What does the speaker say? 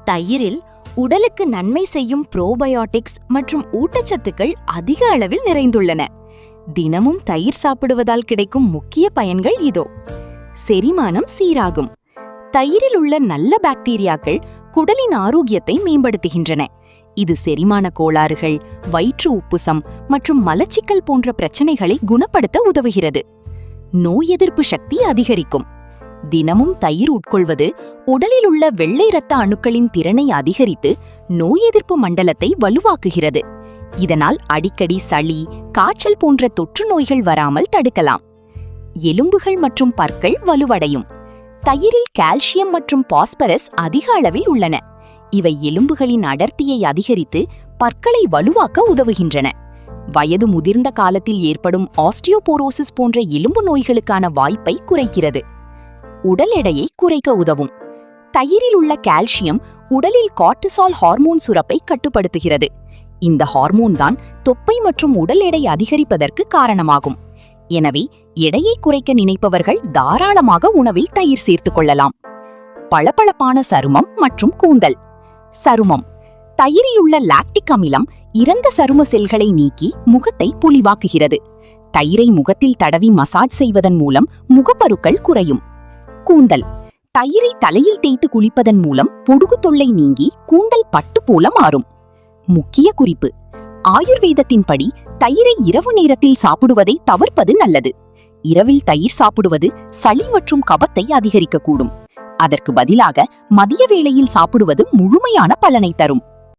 தயிரில் உடலுக்கு நன்மை செய்யும் புரோபயோட்டிக்ஸ் மற்றும் ஊட்டச்சத்துக்கள் அதிக அளவில் நிறைந்துள்ளன. தினமும் தயிர் சாப்பிடுவதால் கிடைக்கும் முக்கிய பயன்கள் இதோ. செரிமானம் சீராகும். தயிரில் உள்ள நல்ல பாக்டீரியாக்கள் குடலின் ஆரோக்கியத்தை மேம்படுத்துகின்றன. இது செரிமான கோளாறுகள், வயிற்று உப்புசம் மற்றும் மலச்சிக்கல் போன்ற பிரச்சனைகளை குணப்படுத்த உதவுகிறது. நோய் எதிர்ப்பு சக்தி அதிகரிக்கும். தினமும் தயிர் உட்கொள்வது உடலில் உள்ள வெள்ளை இரத்த அணுக்களின் திறனை அதிகரித்து நோய் எதிர்ப்பு மண்டலத்தை வலுவாக்குகிறது. இதனால் அடிக்கடி சளி, காய்ச்சல் போன்ற தொற்று நோய்கள் வராமல் தடுக்கலாம். எலும்புகள் மற்றும் பற்கள் வலுவடையும். தயிரில் கால்சியம் மற்றும் பாஸ்பரஸ் அதிக அளவில் உள்ளன. இவை எலும்புகளின் அடர்த்தியை அதிகரித்து பற்களை வலுவாக்க உதவுகின்றன. வயது முதிர்ந்த காலத்தில் ஏற்படும் ஆஸ்டியோபோரோசிஸ் போன்ற எலும்பு நோய்களுக்கான வாய்ப்பை குறைக்கிறது. உடல் எடையை குறைக்க உதவும். தயிரில் உள்ள கால்சியம் உடலில் கார்டிசால் ஹார்மோன் சுரப்பை கட்டுப்படுத்துகிறது. இந்த ஹார்மோன் தான் தொப்பை மற்றும் உடல் எடை அதிகரிப்பதற்கு காரணமாகும். எனவே எடையை குறைக்க நினைப்பவர்கள் தாராளமாக உணவில் தயிர் சேர்த்துக் கொள்ளலாம். பளபளப்பான சருமம் மற்றும் கூந்தல். சருமம். தயிரில் உள்ள லாக்டிக் அமிலம் இறந்த சரும செல்களை நீக்கி முகத்தை பொலிவாக்குகிறது. தயிரை முகத்தில் தடவி மசாஜ் செய்வதன் மூலம் முகப்பருக்கள் குறையும். கூந்தல். தயிரை தலையில் தேய்த்து குளிப்பதன் மூலம் பொடுகு தொல்லை நீங்கி கூந்தல் பட்டு போல மாறும். முக்கிய குறிப்பு: ஆயுர்வேதத்தின்படி தயிரை இரவு நேரத்தில் சாப்பிடுவதை தவிர்ப்பது நல்லது. இரவில் தயிர் சாப்பிடுவது சளி மற்றும் கபத்தை அதிகரிக்கக்கூடும். அதற்கு பதிலாக மதிய வேளையில் சாப்பிடுவது முழுமையான பலனை தரும்.